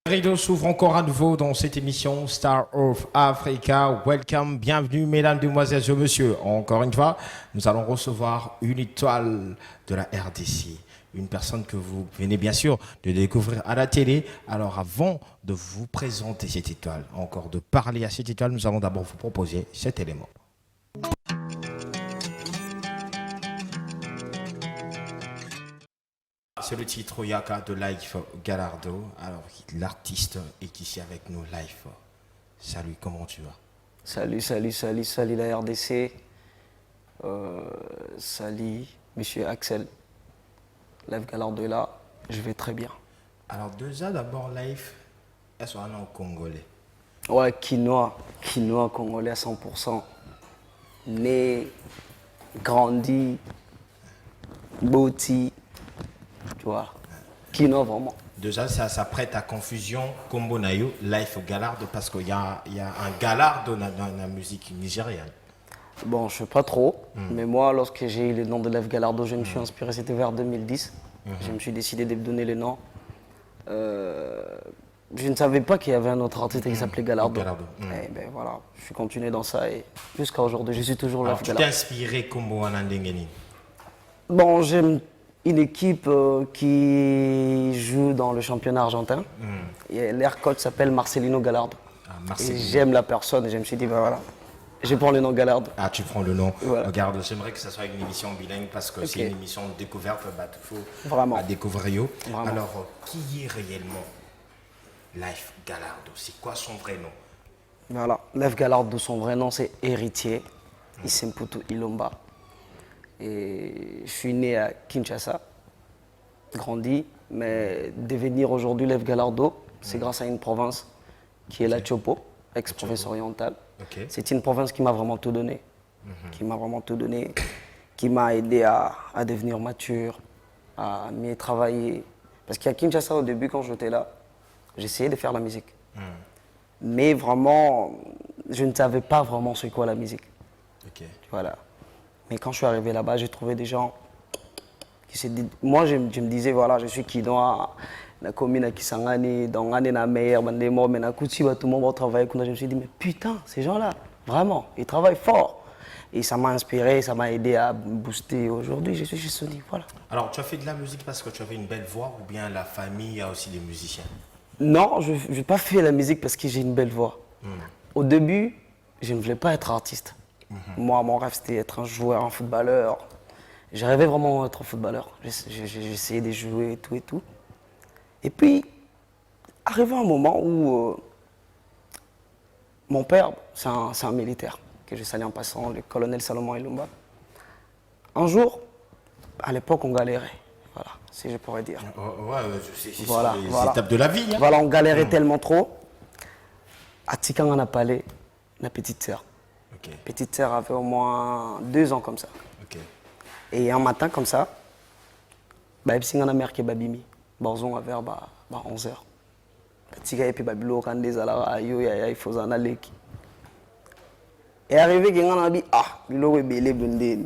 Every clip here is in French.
Rideau s'ouvre encore à nouveau dans cette émission Star of Africa. Welcome, bienvenue mesdames, demoiselles et messieurs. Encore une fois, nous allons recevoir une étoile de la RDC. Une personne que vous venez bien sûr de découvrir à la télé. Alors avant de vous présenter cette étoile, encore de parler à cette étoile, nous allons d'abord vous proposer cet élément. C'est le titre Oyaka de Life Gallardo. Alors, l'artiste est ici avec nous, Life. Salut, comment tu vas? Salut la RDC. Salut, monsieur Axel. Life Gallardo est là, je vais très bien. Alors, déjà, d'abord, Life, est-ce qu'on est en congolais? Ouais, quinoa congolais à 100%. Né, grandi, boti. Tu vois, quinoa vraiment. Déjà, ça prête à confusion, Combo Nayo, Life Gallardo, parce qu'il y a un Gallardo dans la musique nigériane. Bon, je ne sais pas trop, mais moi, lorsque j'ai eu le nom de Life Gallardo, je me suis inspiré, c'était vers 2010. Je me suis décidé de me donner le nom. Je ne savais pas qu'il y avait un autre artiste qui s'appelait Gallardo. Et ben voilà, je suis continué dans ça et jusqu'à aujourd'hui, je suis toujours Life Gallardo. Tu t'es inspiré Combo Anandengeni? Bon, j'aime une équipe qui joue dans le championnat argentin. Et l'air coach s'appelle Marcelino Gallardo. Et j'aime la personne et je me suis dit, ben voilà, je prends le nom Gallardo. Ah, tu prends le nom. Voilà. Regarde, j'aimerais que ce soit une émission bilingue parce que c'est une émission de découverte. Bah, il faut Vraiment. découvrir. Vraiment. Alors, qui est réellement Life Gallardo? C'est quoi son vrai nom? Voilà, Life Gallardo, son vrai nom c'est Héritier Isemputu Ilomba. Et je suis né à Kinshasa, grandi, mais devenir aujourd'hui Life Gallardo, c'est grâce à une province qui est la Chopo, ex-province orientale. C'est une province qui m'a vraiment tout donné, qui m'a aidé à devenir mature, à mieux travailler. Parce qu'à Kinshasa, au début, quand j'étais là, j'essayais de faire la musique. Mais vraiment, je ne savais pas vraiment c'est quoi la musique. Voilà. Mais quand je suis arrivé là-bas, j'ai trouvé des gens qui se disent... Moi, je me disais, voilà, je suis Kinois, la commune à Kisangani, dans la meilleure, tout le monde va travailler. Je me suis dit, mais putain, ces gens-là, vraiment, ils travaillent fort. Et ça m'a inspiré, ça m'a aidé à booster. Aujourd'hui, je suis chez Sony, voilà. Alors, tu as fait de la musique parce que tu avais une belle voix ou bien la famille a aussi des musiciens? Non, je n'ai pas fait la musique parce que j'ai une belle voix. Au début, je ne voulais pas être artiste. Moi, mon rêve, c'était être un joueur, un footballeur. Je rêvais vraiment d'être un footballeur. J'essayais de jouer et tout et tout. Et puis, arrivé un moment où mon père, c'est un militaire, que je salue en passant, le colonel Salomon Ilomba. Un jour, à l'époque, on galérait. Voilà, si je pourrais dire. C'est les étapes de la vie. Hein. Voilà, on galérait tellement trop. À Tikangana Palais, la petite sœur. Petite sœur avait au moins 2 ans comme ça. Et un matin comme ça, bah, il y a une mère qui est babimi. Barzon à vers 11h. Petit gars, puis babilo, quand des alara, il faut en aller. Et arrivé, il y a un abi, il est belé, blindé.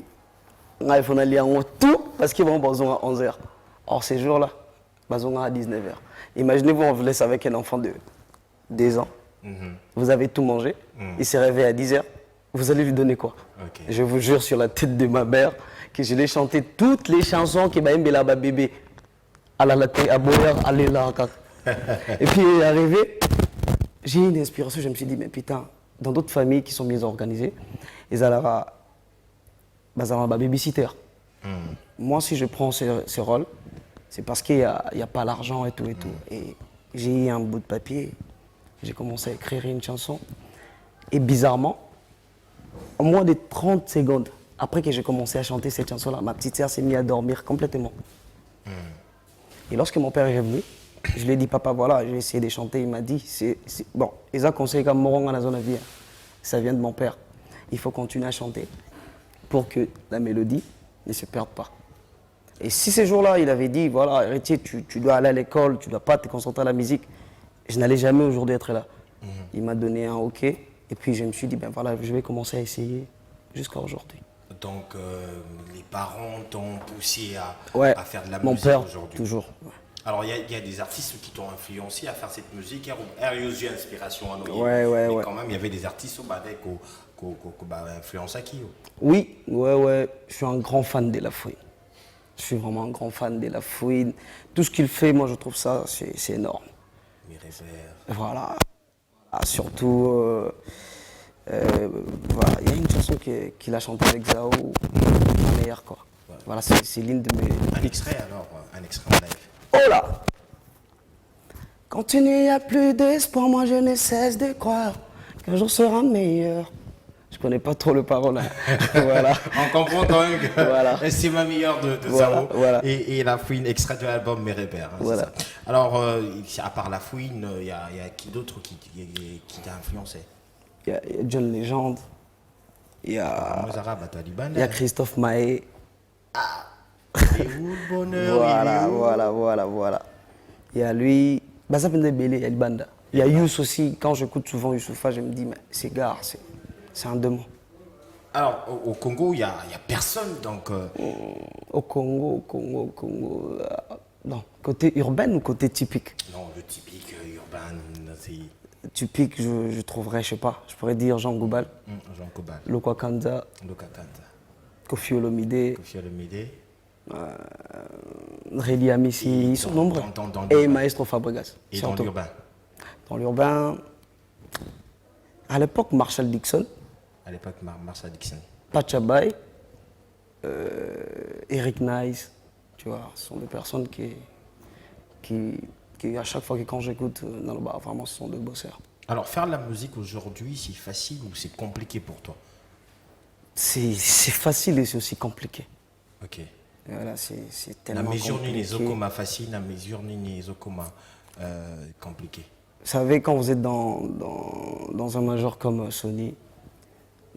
Il faut aller en tout parce qu'ils vont Barzon à 11h. Or, ces jours-là, Barzon à 19h. Imaginez-vous, on vous laisse avec un enfant de 2 ans. Vous avez tout mangé, il s'est réveillé à 10h. Vous allez lui donner quoi? Je vous jure sur la tête de ma mère que je l'ai chanté toutes les chansons qui m'a aimé là-bas bébé. À la latte, à boire, à là. Et puis arrivé, j'ai eu une inspiration, je me suis dit, mais putain, dans d'autres familles qui sont mieux organisées, ils allaient à babysitter. Moi, si je prends ce rôle, c'est parce qu'il n'y a pas l'argent et tout et tout. Et j'ai eu un bout de papier, j'ai commencé à écrire une chanson. Et bizarrement, en moins de 30 secondes, après que j'ai commencé à chanter cette chanson-là, ma petite sœur s'est mise à dormir complètement. Et lorsque mon père est revenu, je lui ai dit, papa, voilà, j'ai essayé de chanter. Il m'a dit, bon, ils ont conseillé comme Moronga dans la zone à vie. Ça vient de mon père. Il faut continuer à chanter pour que la mélodie ne se perde pas. Et si ce jour-là, il avait dit, voilà, héritier, tu dois aller à l'école, tu ne dois pas te concentrer à la musique, je n'allais jamais aujourd'hui être là. Il m'a donné un OK. Et puis je me suis dit, ben voilà, je vais commencer à essayer jusqu'à aujourd'hui. Donc les parents t'ont poussé à faire de la mon musique père, aujourd'hui? toujours. Alors, il y a des artistes qui t'ont influencé à faire cette musique. Il y a eu inspiration à nous. Ouais, ouais, mais ouais. quand même, il y avait des artistes qui ont influencé qui. Oui, ouais. Je suis un grand fan de La Fouine. Je suis vraiment un grand fan de La Fouine. Tout ce qu'il fait, moi, je trouve ça, c'est énorme. Mes rêveurs. Voilà. Surtout, voilà, il y a une chanson qu'il a chantée avec Zao, la meilleure, quoi. Ouais. Voilà, c'est l'une de mes... Un extrait alors, un extrait en live. Oh là! Quand il n'y a plus d'espoir, moi je ne cesse de croire qu'un jour sera meilleur. Je connais pas trop le parole. Hein. Voilà. On comprend quand même que voilà. c'est ma meilleure de voilà, Zao. Voilà. Et La Fouine, extrait de l'album Mes Repères. Hein, voilà. Alors, à part La Fouine, il y a qui d'autre qui t'a influencé? Il y a John Legend. Il y a Christophe Maé. Ah. Et où le bonheur? Voilà. Il y a lui. Baza Bendebele, il y a Banda. Il y a Youss aussi. Quand j'écoute souvent Youssoufa, je me dis, mais c'est gare, c'est un démon. Alors, au Congo, il n'y a personne, donc... Au Congo... non, côté urbain ou côté typique? Non, le typique urbain, c'est... Typique, je trouverais, je sais pas, je pourrais dire Jean Goubal. Jean Goubal. Lokwa Kanza. Kofi Olomide. Réli Amissi, ils sont nombreux. Et Maestro Fabregas. Et dans l'urbain? Dans l'urbain, à l'époque, Marshall Dixon. Pachabay, Eric Nice, tu vois, ce sont des personnes qui à chaque fois que quand j'écoute dans le bar, vraiment, ce sont des bosseurs. Alors, faire de la musique aujourd'hui, c'est facile ou c'est compliqué pour toi? C'est facile et c'est aussi compliqué. Ok. Voilà, c'est tellement compliqué. La mesure les okoma facile, la mesure les okoma compliqué. Vous savez, quand vous êtes dans un major comme Sony,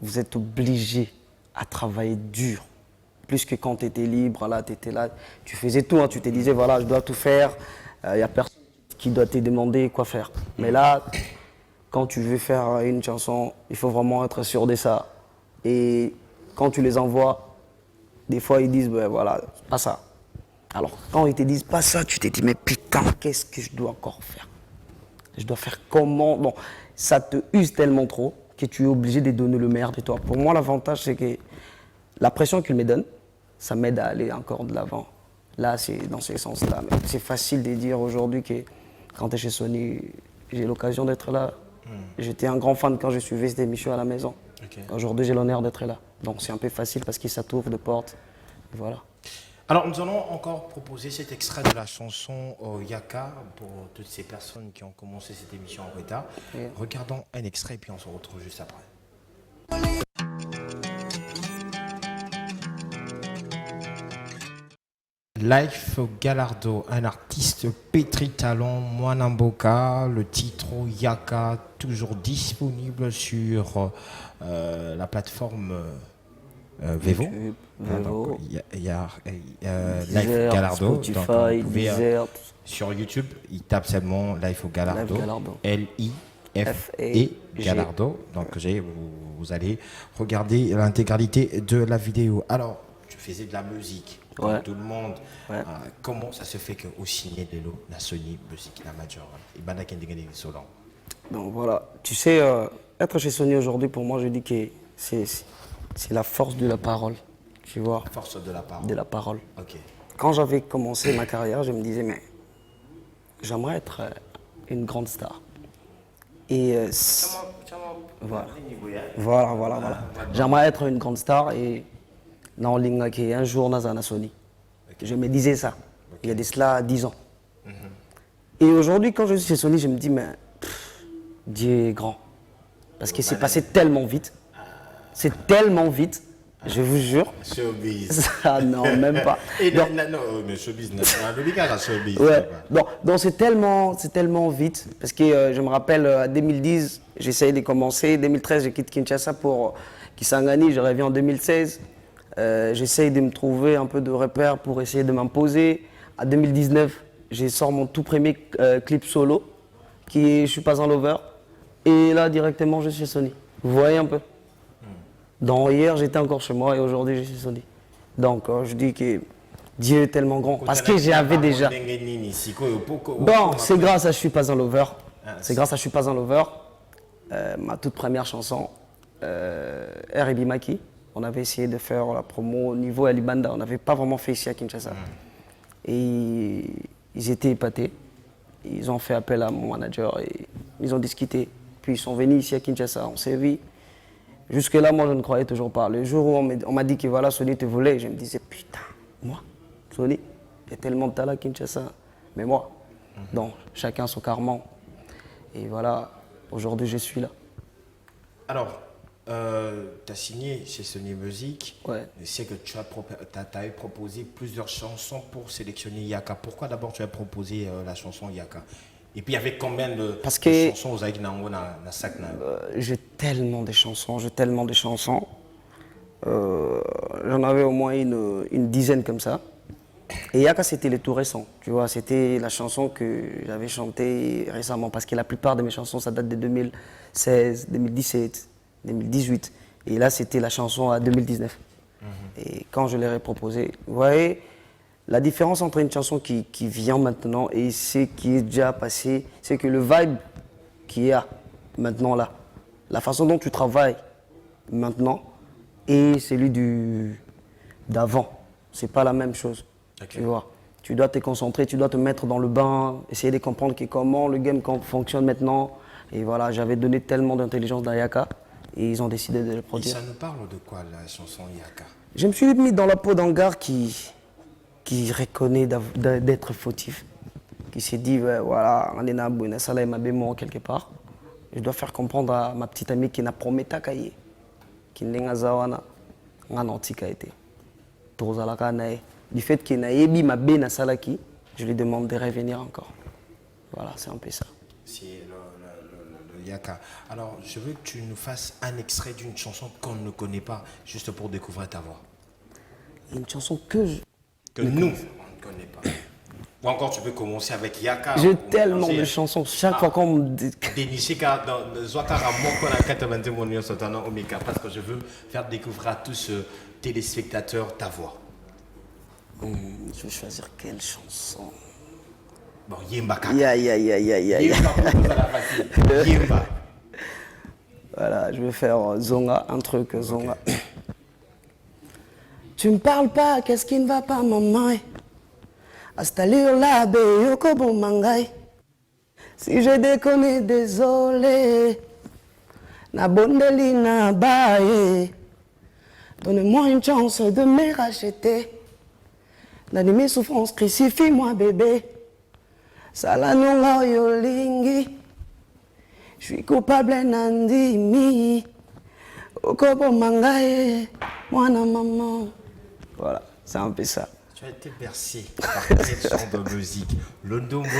vous êtes obligé à travailler dur. Plus que quand tu étais libre, là, tu étais là, tu faisais tout, hein, tu te disais, voilà, je dois tout faire, il n'y a personne qui doit te demander quoi faire. Mais là, quand tu veux faire une chanson, il faut vraiment être sûr de ça. Et quand tu les envoies, des fois, ils disent, ben voilà, pas ça. Alors, quand ils te disent pas ça, tu te dis, mais putain, qu'est-ce que je dois encore faire? Je dois faire comment? Bon, ça te use tellement trop que tu es obligé de donner le meilleur de toi. Pour moi, l'avantage, c'est que la pression qu'ils me donnent, ça m'aide à aller encore de l'avant. Là, c'est dans ce sens-là. C'est facile de dire aujourd'hui que quand tu es chez Sony, j'ai l'occasion d'être là. J'étais un grand fan quand je suivais cette émission à la maison. Okay. Aujourd'hui, j'ai l'honneur d'être là. Donc, c'est un peu facile parce que ça t'ouvre de portes. Voilà. Alors, nous allons encore proposer cet extrait de la chanson Yaka pour toutes ces personnes qui ont commencé cette émission en retard. Yeah. Regardons un extrait et puis on se retrouve juste après. Life Galardo, un artiste pétri talent, Mwanamboka, le titre Yaka, toujours disponible sur la plateforme Vevo. Il y a Life Galardo, Spotify, donc vous pouvez, Deezer. Sur YouTube, il tape seulement Life Galardo, L-I-F-E Galardo, donc vous allez regarder l'intégralité de la vidéo. Alors, tu faisais de la musique. Comme tout le monde, comment ça se fait qu'au signé de l'eau, la Sony Music, la Major, et donc voilà, tu sais, être chez Sony aujourd'hui, pour moi, je dis que c'est la force de la parole, tu vois. La force de la parole. De la parole. Ok. Quand j'avais commencé ma carrière, je me disais, mais j'aimerais être une grande star. Et voilà. J'aimerais être une grande star et non, un jour, dans la Sony. Okay. Je me disais ça. Okay. Il y a de cela 10 ans. Et aujourd'hui, quand je suis chez Sony, je me dis, mais Dieu est grand. Parce que c'est passé tellement vite. C'est tellement vite, je vous jure. Showbiz. Ah non, même pas. Non, mais showbiz, showbiz. Ouais. Donc c'est tellement vite. Parce que je me rappelle, en 2010, j'essayais de commencer. 2013, je quitte Kinshasa pour Kisangani. Je reviens en 2016. J'essaye de me trouver un peu de repères pour essayer de m'imposer. En 2019, je sors mon tout premier clip solo, qui est Je suis pas un lover. Et là, directement, je suis chez Sony. Vous voyez un peu. Donc hier, j'étais encore chez moi et aujourd'hui, je suis chez Sony. Donc je dis que Dieu est tellement grand. Parce que j'avais déjà... Bon, c'est grâce à Je suis pas un lover. C'est grâce à Je suis pas un lover. Ma toute première chanson, R.B. Maki. On avait essayé de faire la promo au niveau Alibanda. On n'avait pas vraiment fait ici à Kinshasa. Et ils étaient épatés. Ils ont fait appel à mon manager et ils ont discuté. Puis ils sont venus ici à Kinshasa, on s'est vu. Jusque-là, moi, je ne croyais toujours pas. Le jour où on m'a dit que voilà, Sony te voulait, je me disais, putain, moi, Sony, il y a tellement de talent à Kinshasa. Mais moi, donc, chacun son karma. Et voilà, aujourd'hui, je suis là. Alors, tu as signé chez Sony Music. Ouais. Je sais que tu as proposé plusieurs chansons pour sélectionner Yaka. Pourquoi d'abord tu as proposé la chanson Yaka? Et puis, il y avait combien de chansons aux Aïk Nango dans sac? J'ai tellement de chansons, J'en avais au moins une dizaine comme ça. Et Yaka, c'était le tout récent. Tu vois, c'était la chanson que j'avais chantée récemment. Parce que la plupart de mes chansons, ça date de 2016, 2017, 2018. Et là, c'était la chanson à 2019. Et quand je l'ai proposée, vous voyez, la différence entre une chanson qui vient maintenant et ce qui est déjà passé, c'est que le vibe qu'il y a maintenant là, la façon dont tu travailles maintenant et celui d'avant, c'est pas la même chose. Okay. Tu vois, tu dois te concentrer, tu dois te mettre dans le bain, essayer de comprendre comment le game fonctionne maintenant. Et voilà, j'avais donné tellement d'intelligence dans Yaka et ils ont décidé de le produire. Et ça nous parle de quoi la chanson Yaka? Je me suis mis dans la peau d'un gars qui reconnaît d'être fautif, qui s'est dit, ouais, voilà, on est na bonne, ça là, il m'a bémon quelque part. Je dois faire comprendre à ma petite amie qui n'a promis ta cahier, qui n'est pas zawana, n'a antika été. Du fait qu'il n'a pas ma béna salaki, je lui demande de revenir encore. Voilà, c'est un peu ça. C'est le Yaka. Alors, je veux que tu nous fasses un extrait d'une chanson qu'on ne connaît pas, juste pour découvrir ta voix. Une chanson que nous, on ne connaît pas. Ou encore, tu peux commencer avec Yaka. J'ai tellement de chansons. Chaque fois qu'on me dit... Parce que je veux faire découvrir à tous ce téléspectateurs ta voix. Je vais choisir quelle chanson? Bon, Yemba Kaka. Yemba. Voilà, je vais faire Zonga, un truc Zonga. Okay. Tu me parles pas, qu'est-ce qui ne va pas, maman? Hasta là, yoko bon mangai. Si j'ai déconné, désolé. Na bondeli na baye. Donne-moi une chance de me racheter. Dans mes souffrances, crucifie-moi, bébé. Salanonga yolingi. Je suis coupable, nandimi. Okobo mangae. Moi, maman. Voilà, c'est un peu ça. Tu as été bercé par cette chanson de musique. Le Ndombolo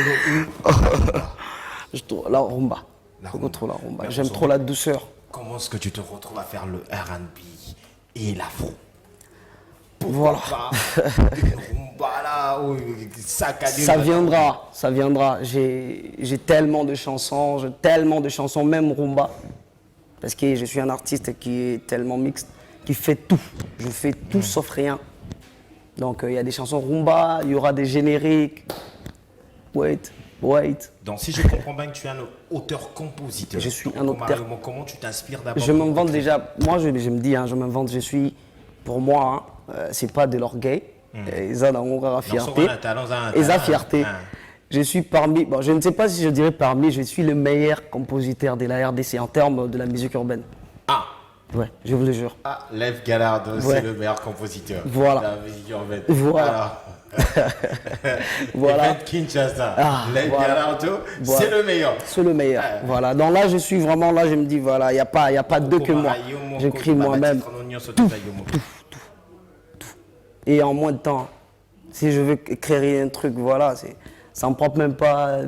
ou la rumba. Trop la rumba. J'aime trop la douceur. Comment est-ce que tu te retrouves à faire le R&B et l'afro? Voilà. Ça viendra. J'ai tellement de chansons, même rumba. Parce que je suis un artiste qui est tellement mixte, qui fait tout. Je fais tout sauf rien. Donc il y a des chansons rumba, il y aura des génériques. Wait. Donc si je comprends bien que tu es un auteur-compositeur. Je suis un auteur. Comment tu t'inspires d'abord? Je m'invente déjà. Moi je me dis, je m'invente, je suis, pour moi, c'est pas de l'orgueil. Ils ont fierté. Je suis parmi, je ne sais pas si je dirais parmi, je suis le meilleur compositeur de la RDC en termes de la musique urbaine. Ah! Ouais, je vous le jure. Ah, Lev Galardo, c'est le meilleur compositeur de la musique urbaine. Voilà. Voilà. Kinshasa. Lev Galardo, c'est le meilleur. C'est le meilleur. Voilà. Donc là, je suis vraiment là, je me dis, voilà, il n'y a pas deux que moi. J'écris moi-même. Tout. Et en moins de temps, si je veux créer un truc, voilà, ça ne me prend même pas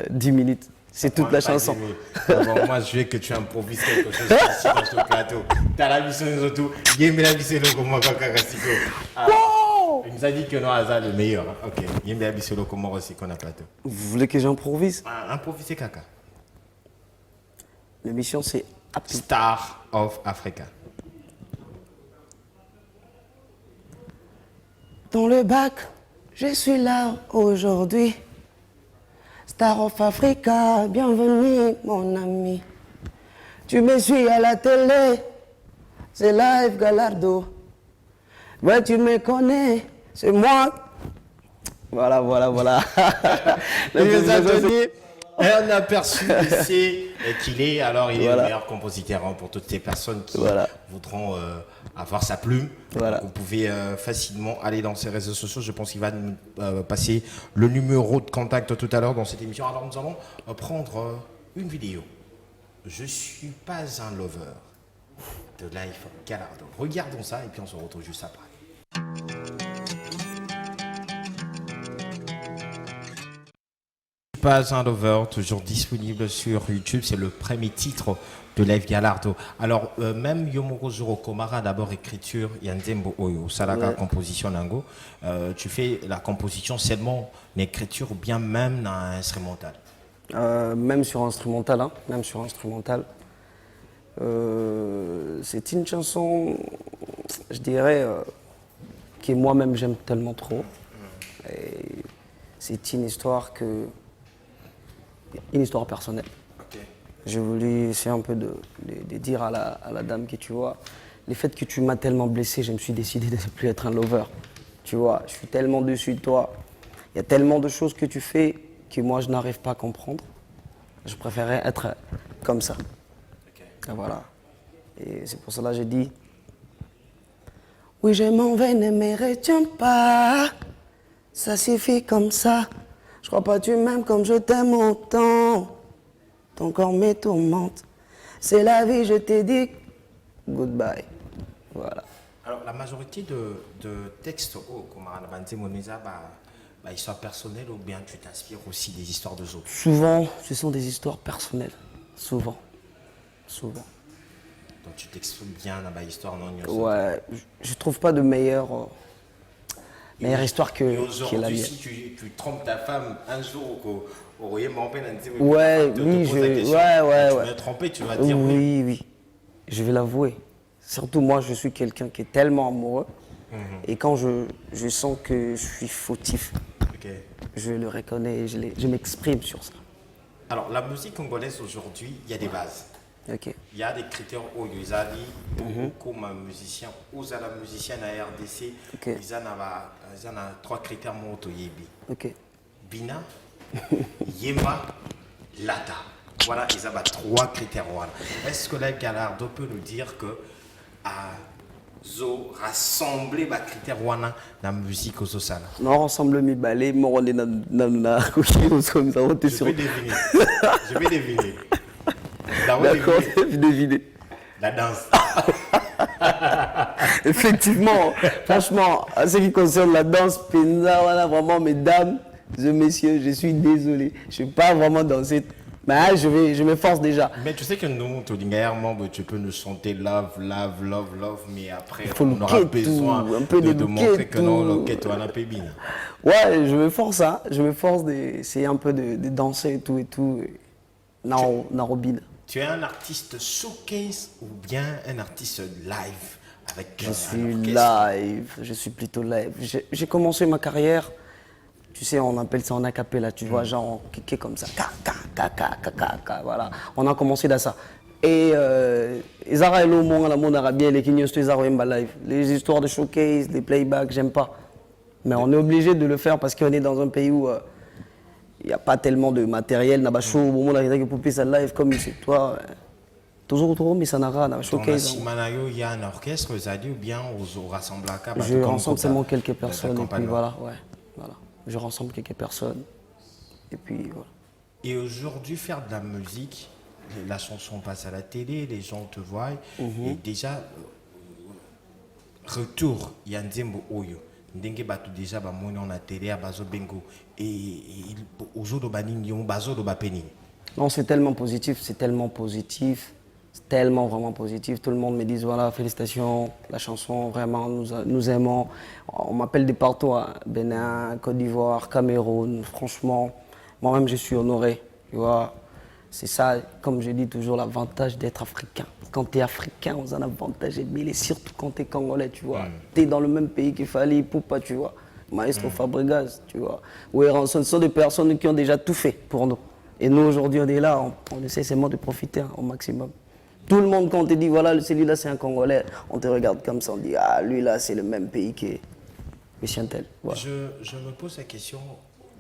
10 minutes. C'est toute la chanson. Moi, je veux que tu improvises quelque chose ici dans ce plateau. T'as la mission de tout. Il nous a dit que non, Aza le meilleur. Ok. Vous voulez que j'improvise? Improviser, Kaka. L'émission, c'est Star of Africa. Dans le bac, je suis là aujourd'hui. Star of Africa, bienvenue mon ami. Tu me suis à la télé, c'est Live Galardo. Ouais, tu me connais, c'est moi. Voilà. Il nous a donné un aperçu ici qu'il est. Alors, il est le meilleur compositeur pour toutes ces personnes qui voudront avoir sa plume. Donc, vous pouvez facilement aller dans ses réseaux sociaux. Je pense qu'il va nous passer le numéro de contact tout à l'heure dans cette émission. Alors, nous allons prendre une vidéo. Je suis pas un lover de Live Galardo. Regardons ça et puis on se retrouve juste après. Pas un lover, toujours disponible sur YouTube. C'est le premier titre de Live Galardo. Alors, même Yomoko Zuro Komara, d'abord écriture, Yanzembo Oyo, Salaka composition Nango. Tu fais la composition seulement l'écriture ou bien même dans instrumental? Même sur instrumental, hein, même sur instrumental. C'est une chanson, je dirais, que moi-même j'aime tellement trop. Et c'est une histoire personnelle. Okay. J'ai voulu essayer un peu de dire à la dame que tu vois, le fait que tu m'as tellement blessé, je me suis décidé de ne plus être un lover. Tu vois, je suis tellement dessus de toi. Il y a tellement de choses que tu fais que moi je n'arrive pas à comprendre. Je préférais être comme ça. Okay. Et voilà. Et c'est pour cela que j'ai dit, oui je m'en vais, ne me retiens pas. Ça suffit comme ça. Je crois pas tu m'aimes comme je t'aime autant. Ton corps me tourmente. C'est la vie, je t'ai dit goodbye. Voilà. Alors la majorité de textes comme Arabante Moneza, histoire personnelle ou bien tu t'inspires aussi des histoires de autres? Souvent, ce sont des histoires personnelles. Souvent. Donc tu t'exprimes bien dans l'histoire non? Ouais, je trouve pas de meilleure histoire que la mienne. Si tu trompes ta femme un jour au Royaume, ouais, oui, tu m'as trompé, tu vas dire oui. Je vais l'avouer. Surtout moi, je suis quelqu'un qui est tellement amoureux. Et quand je sens que je suis fautif, je le reconnais et je m'exprime sur ça. Alors, la musique congolaise aujourd'hui, il y a des bases. Okay. Il y a des critères où ils arrivent comme musicien, ou la musicienne à RDC, ils ont 3 critères moto yebi. Bina, Yema, Lata. Voilà, ils ont 3 critères. Est-ce que Live Galardo peut nous dire que zo rassembler les critères wana dans la musique au Sosala? Non, rassemble mes balais, moi on est dans comme ça, on sur. Je vais deviner. D'accord, deviner. La danse. Effectivement, franchement, en ce qui concerne la danse, Penza, voilà, vraiment, mesdames et messieurs, je suis désolé. Je ne suis pas vraiment dans cette. Mais je m'efforce déjà. Mais tu sais que nous, tu peux nous chanter love, mais après, on aura besoin de montrer que non, l'enquête, on a pas bien. Ouais, je m'efforce, hein. Je m'efforce d'essayer un peu de danser et tout. Narobine. Tu es un artiste showcase ou bien un artiste live avec Je suis plutôt live. J'ai commencé ma carrière, tu sais, on appelle ça en acapella, tu vois, genre kické comme ça. Voilà. On a commencé dans ça. Et Zara et Lomo, la monde arabien, les Kenyans, live. Les histoires de showcase, les playbacks, j'aime pas. Mais on est obligé de le faire parce qu'on est dans un pays où il n'y a pas tellement de matériel. N'a pas chaud, au moment où on a poupée ça live comme c'est toi. Toujours trop, mais ça n'a rien. Showcase. Il y a un orchestre, ou bien au rassemblage. Je rassemble seulement quelques personnes. Et puis voilà. Je rassemble quelques personnes. Et puis voilà. Et aujourd'hui, faire de la musique, la chanson passe à la télé, les gens te voient. Et déjà, retour, il y a un Nzembo Oyo. Ndenge batu déjà bamoni on a télé à bazo bengo et aujourd'hui banini on bazo do bapeni. Non, c'est tellement positif, c'est tellement vraiment positif. Tout le monde me dit voilà, félicitations, la chanson vraiment nous aimons. On m'appelle de partout, hein. Bénin, Côte d'Ivoire, Cameroun. Franchement, moi-même je suis honoré, tu vois. C'est ça, comme je dis toujours, l'avantage d'être africain. Quand tu es africain, on a un avantage, mais surtout quand tu es congolais, tu vois. Tu es dans le même pays qu'il fallait, Poupa, tu vois. Maestro Fabregas, tu vois. Oui, ce sont des personnes qui ont déjà tout fait pour nous. Et nous, aujourd'hui, on est là, on essaie seulement de profiter au maximum. Tout le monde, quand on te dit, voilà, celui-là, c'est un Congolais, on te regarde comme ça, on dit, ah, lui, là, c'est le même pays que Chantel. Voilà. Je me pose la question,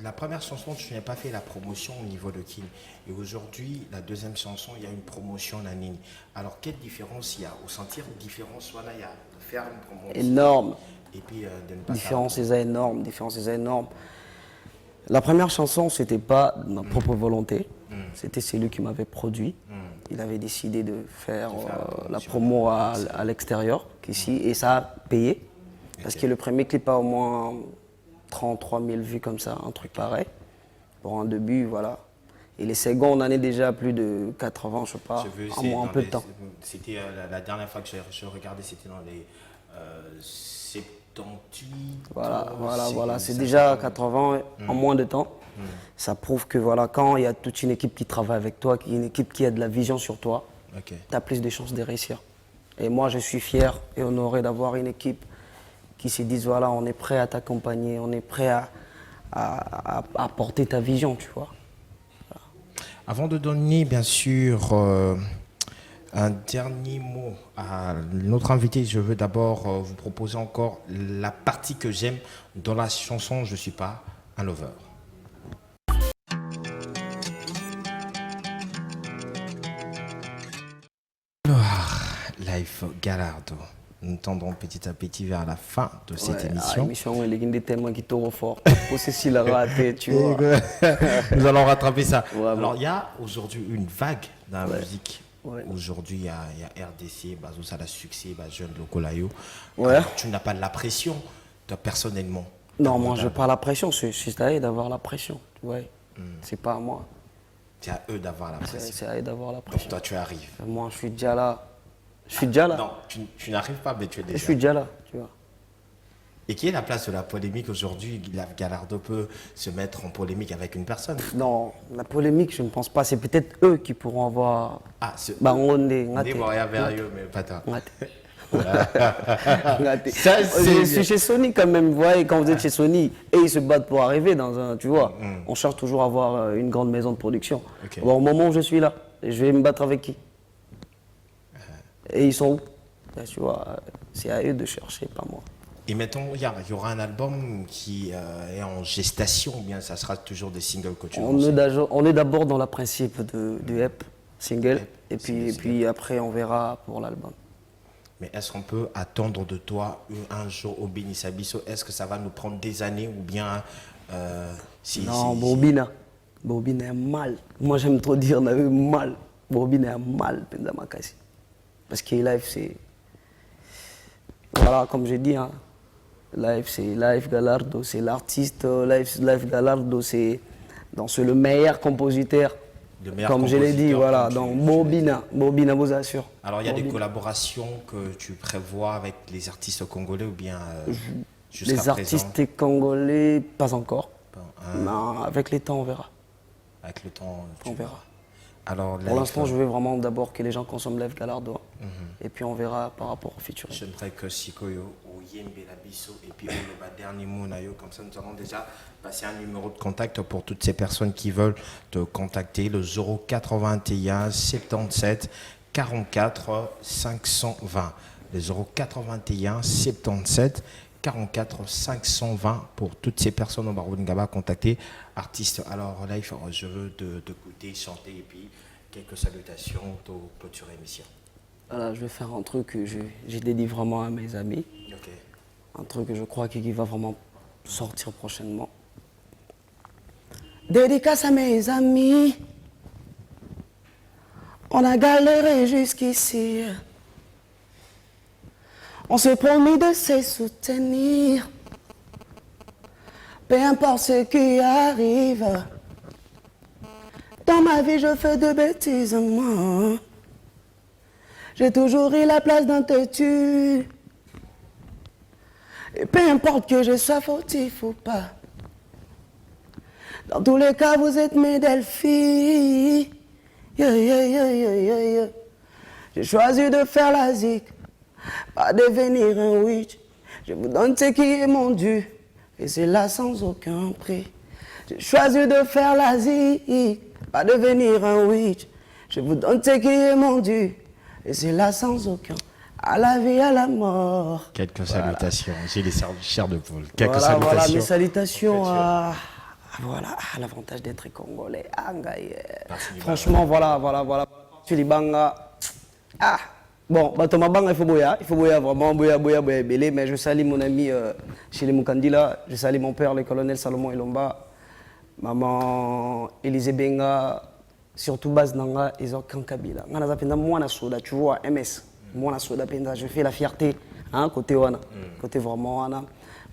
la première chanson, tu n'as pas fait la promotion au niveau de Kin. Et aujourd'hui, la deuxième chanson, il y a une promotion en ligne. Alors, quelle différence il y a? Au sentir une différence, voilà, il y a de faire une promotion. Énorme. Et puis de ne pas différence est énorme, différence est énorme. La première chanson, c'était pas de ma propre volonté. C'était celui qui m'avait produit. Il avait décidé de faire la promo à l'extérieur qu'ici, et ça a payé. Parce que le premier clip a au moins 33 000 vues comme ça, un truc pareil. Pour un début, voilà. Et les seconds, on en est déjà à plus de 80, je sais pas, en peu de temps. C'était la dernière fois que je regardais, c'était dans les 78. Voilà. C'est déjà 80 en moins de temps. Ça prouve que voilà, quand il y a toute une équipe qui travaille avec toi, une équipe qui a de la vision sur toi, tu as plus de chances de réussir. Et moi, je suis fier et honoré d'avoir une équipe qui se dise, voilà, on est prêt à t'accompagner, on est prêt à porter ta vision, tu vois. Voilà. Avant de donner, bien sûr, un dernier mot à notre invité, je veux d'abord vous proposer encore la partie que j'aime dans la chanson « Je ne suis pas un lover ». Life Gallardo. Nous tendons petit à petit vers la fin de cette émission. L'émission, elle est tellement qui trop fort. Pour ceci, la raté, tu vois. Nous allons rattraper ça. Vraiment. Alors, il y a aujourd'hui une vague dans la musique. Ouais. Aujourd'hui, il y a RDC, ça a succès, jeune Locolayo. Ouais. Tu n'as pas de la pression, toi, personnellement? Non, moi, je n'ai pas la pression. C'est à eux d'avoir la pression. Ouais. C'est pas à moi. C'est à eux d'avoir la pression. C'est à eux d'avoir la pression. Donc, toi, tu arrives. Moi, je suis déjà là. Je suis déjà là. Non, tu n'arrives pas, mais tu es déjà. Je suis déjà là, tu vois. Et qui est la place de la polémique aujourd'hui? Gallardo peut se mettre en polémique avec une personne? Non, la polémique, je ne pense pas. C'est peut-être eux qui pourront avoir. Ah, c'est. On est. Mais pas toi. Je suis chez Sony quand même, vous voyez, quand vous êtes chez Sony et ils se battent pour arriver dans un, tu vois, on cherche toujours à avoir une grande maison de production. Bon, au moment où je suis là, je vais me battre avec qui? Et ils sont où? Tu vois, c'est à eux de chercher, pas moi. Et mettons, il y aura un album qui est en gestation, ou bien ça sera toujours des singles que tu on est d'abord dans le principe de EP, single, et puis après on verra pour l'album. Mais est-ce qu'on peut attendre de toi un jour au Béni Sabisso? Est-ce que ça va nous prendre des années ou bien non, Bobina est mal. Moi j'aime trop dire mal. Bobina est mal, Pendamakasi. Parce que live c'est. Voilà, comme j'ai dit, hein, live c'est Life Gallardo, c'est l'artiste. Life Gallardo, c'est le meilleur compositeur. Comme je l'ai dit, voilà, donc Bobina, vous assure. Alors il y a des collaborations que tu prévois avec les artistes congolais ou bien jusqu'à présent? Les artistes congolais, pas encore. Non, avec le temps, on verra. Avec le temps, on verra. Alors, pour l'instant, je veux vraiment d'abord que les gens consomment Life Gallardo. Et puis on verra par rapport au futur. J'aimerais que Sikoyo, Yembe Labisso et puis le dernier mot, comme ça nous allons déjà passer un numéro de contact pour toutes ces personnes qui veulent te contacter, le 081 77 44 520. Le 081 77 44 520 pour toutes ces personnes au Baroudingaba contacter artistes. Alors Life, je veux te écouter, chanter et puis quelques salutations pour clôturer l'émission. Voilà, je vais faire un truc que j'ai dédié vraiment à mes amis. Un truc que je crois qu'il va vraiment sortir prochainement. Dédicace à mes amis. On a galéré jusqu'ici. On s'est promis de se soutenir. Peu importe ce qui arrive. Dans ma vie, je fais de bêtises, moi. J'ai toujours eu la place d'un têtu. Et peu importe que je sois fautif ou pas. Dans tous les cas, vous êtes mes Delphi. J'ai choisi de faire la zik, pas devenir un witch. Je vous donne ce qui est mon dû. et c'est là sans aucun prix. J'ai choisi de faire l'Asie, pas devenir un witch. Je vous donne ce qui est mon dû, et c'est là sans aucun. À la vie, à la mort. Quelques salutations. J'ai les chairs de poule. Quelques Voilà, salutations. voilà, mes salutations à l'avantage d'être congolais. Franchement, voilà. Tu les bangas. Bon, Thomas Banga, il faut boya vraiment, boya, belé, mais je salue mon ami chez les Mukandila, je salue mon père, le colonel Salomon Elomba, maman Élisée Benga, surtout base Nanga, ils ont Kankabila. Moi, tu vois, MS. Moi, je fais la fierté, hein, côté Wana, côté vraiment Wana.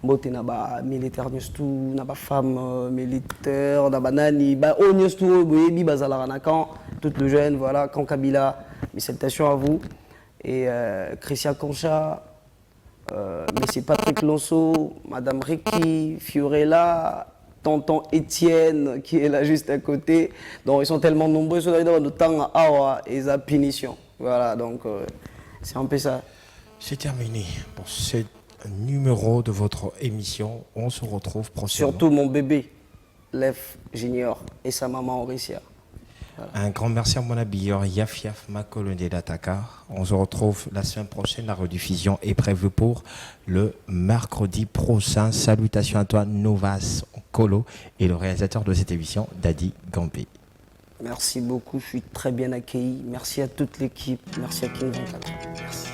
Mbote na ba militaire tout, na ba femme militaire, na ba nani, ba tout, boyebi bazala na quand toute le jeune, voilà, quand Kabila, mes salutations à vous. Et Christian Concha, Monsieur Patrick Lonso, Madame Ricky, Fiorella, tonton Étienne qui est là juste à côté. Donc ils sont tellement nombreux, ils sont dans le temps à Awa et à Punition. Voilà, donc c'est un peu ça. C'est terminé pour ce numéro de votre émission. On se retrouve prochainement. Surtout mon bébé, Lef Junior, et sa maman Auricia. Voilà. Un grand merci à mon habilleur Yaf Makolo de Dakar. On se retrouve la semaine prochaine. La rediffusion est prévue pour le mercredi prochain. Salutations à toi, Novas Kolo, et le réalisateur de cette émission, Daddy Gambé. Merci beaucoup, je suis très bien accueilli. Merci à toute l'équipe. Merci à King 24. Merci.